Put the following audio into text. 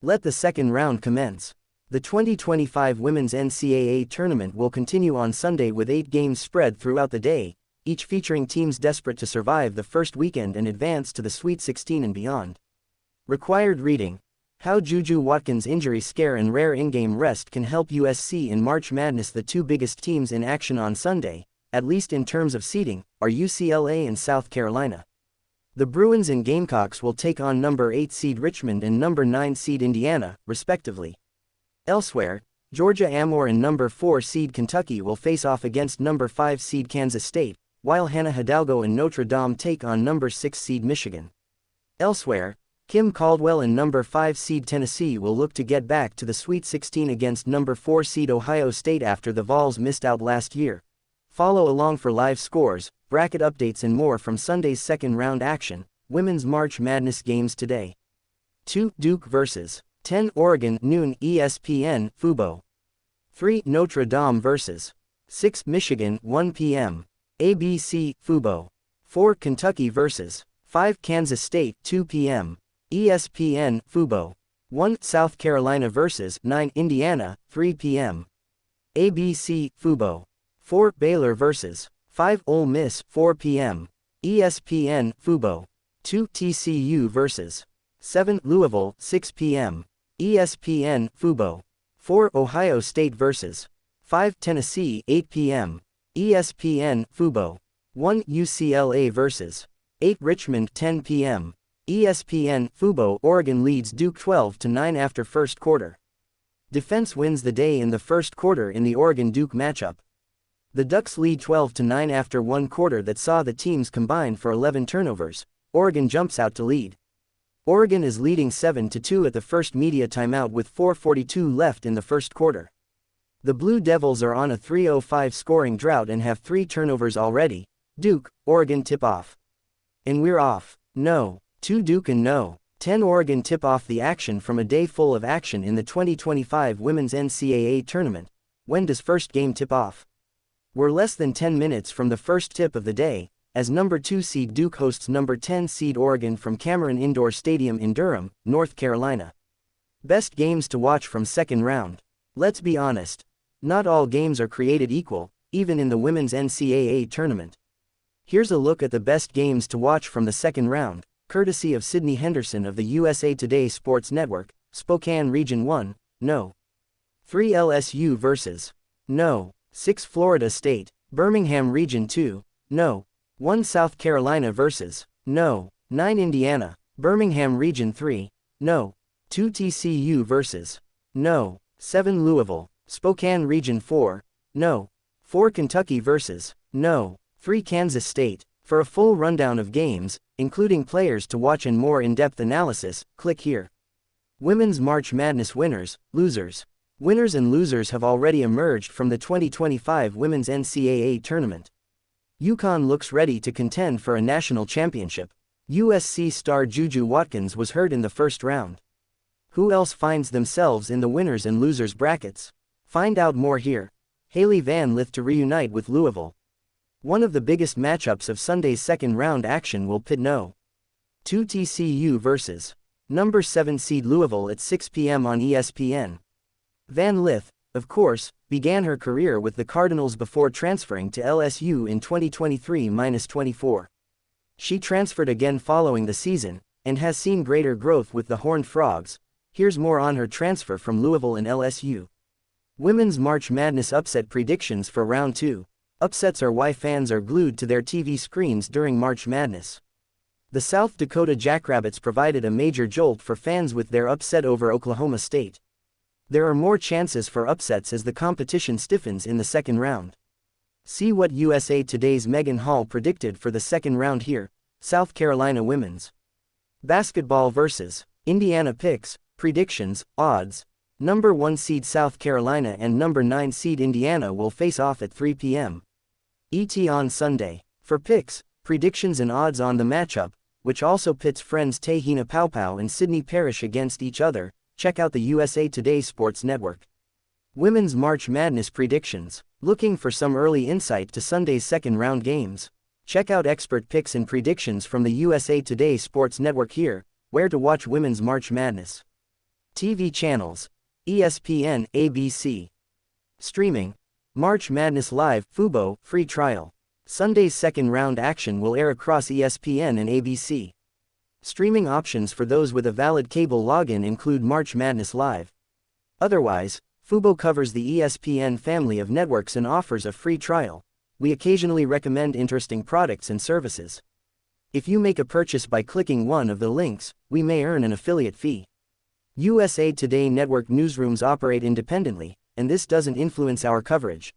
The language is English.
Let the second round commence. The 2025 Women's NCAA Tournament will continue on Sunday with 8 games spread throughout the day, each featuring teams desperate to survive the first weekend and advance to the Sweet 16 and beyond. Required reading: How Juju Watkins' injury scare and rare in-game rest can help USC in March Madness. The two biggest teams in action on Sunday, at least in terms of seeding, are UCLA and South Carolina. The Bruins and Gamecocks will take on number 8 seed Richmond and number 9 seed Indiana, respectively. Elsewhere, Georgia Amore and number 4 seed Kentucky will face off against number 5 seed Kansas State, while Hannah Hidalgo and Notre Dame take on number 6 seed Michigan. Elsewhere, Kim Caldwell and number 5 seed Tennessee will look to get back to the Sweet 16 against number 4 seed Ohio State after the Vols missed out last year. Follow along for live scores, bracket updates and more from Sunday's second round action. Women's March Madness games today. 2. Duke vs. 10 Oregon noon ESPN Fubo. 3. Notre Dame vs. 6 Michigan 1 p.m. ABC Fubo. 4. Kentucky vs. 5 Kansas State 2 p.m. ESPN Fubo. 1. South Carolina vs. 9 Indiana 3 p.m. ABC Fubo. 4. Baylor vs. 5 Ole Miss 4 p.m. ESPN Fubo. 2. TCU vs. 7 Louisville 6 p.m. ESPN Fubo. 4. Ohio State vs. 5 Tennessee 8 p.m. ESPN Fubo. 1. UCLA vs. 8 Richmond 10 p.m. ESPN Fubo. Oregon leads Duke 12-9 after first quarter. Defense wins the day in the first quarter in the Oregon-Duke matchup. The Ducks lead 12-9 after one quarter that saw the teams combine for 11 turnovers. Oregon jumps out to lead. Oregon is leading 7-2 at the first media timeout with 4:42 left in the first quarter. The Blue Devils are on a 3:05 scoring drought and have 3 turnovers already. Duke, Oregon tip-off. And we're off. No. 2 Duke and no. 10 Oregon tip off the action from a day full of action in the 2025 Women's NCAA Tournament. When does first game tip off? We're less than 10 minutes from the first tip of the day, as number 2 seed Duke hosts number 10 seed Oregon from Cameron Indoor Stadium in Durham, North Carolina. Best games to watch from second round. Let's be honest. Not all games are created equal, even in the Women's NCAA Tournament. Here's a look at the best games to watch from the second round, courtesy of Sydney Henderson of the USA Today Sports Network. Spokane Region 1, no. 3 LSU vs. no. 6 Florida State. Birmingham Region 2, no. 1 South Carolina vs. no. 9 Indiana. Birmingham Region 3, no. 2 TCU vs. no. 7 Louisville. Spokane Region 4, no. 4 Kentucky vs. no. 3 Kansas State. For a full rundown of games, including players to watch and more in-depth analysis, click here. Women's March Madness winners, losers. Winners and losers have already emerged from the 2025 Women's NCAA Tournament. UConn looks ready to contend for a national championship. USC star Juju Watkins was hurt in the first round. Who else finds themselves in the winners and losers brackets? Find out more here. Hailey Van Lith to reunite with Louisville. One of the biggest matchups of Sunday's second round action will pit no. 2 TCU vs. number 7 seed Louisville at 6 p.m. on ESPN. Van Lith, of course, began her career with the Cardinals before transferring to LSU in 2023-24. She transferred again following the season, and has seen greater growth with the Horned Frogs. Here's more on her transfer from Louisville and LSU. Women's March Madness upset predictions for Round 2. Upsets are why fans are glued to their TV screens during March Madness. The South Dakota Jackrabbits provided a major jolt for fans with their upset over Oklahoma State. There are more chances for upsets as the competition stiffens in the second round. See what USA Today's Megan Hall predicted for the second round here. South Carolina Women's Basketball vs. Indiana picks, predictions, odds. Number 1 seed South Carolina and number 9 seed Indiana will face off at 3 p.m. ET on Sunday. For picks, predictions and odds on the matchup, which also pits friends Tahina Paupau and Sydney Parrish against each other, check out the USA Today Sports Network. Women's March Madness predictions. Looking for some early insight to Sunday's second round games? Check out expert picks and predictions from the USA Today Sports Network here. Where to watch Women's March Madness. TV channels: ESPN, ABC. Streaming: March Madness Live, Fubo, free trial. Sunday's second round action will air across ESPN and ABC. Streaming options for those with a valid cable login include March Madness Live. Otherwise, Fubo covers the ESPN family of networks and offers a free trial. We occasionally recommend interesting products and services. If you make a purchase by clicking one of the links, we may earn an affiliate fee. USA Today Network newsrooms operate independently, and this doesn't influence our coverage.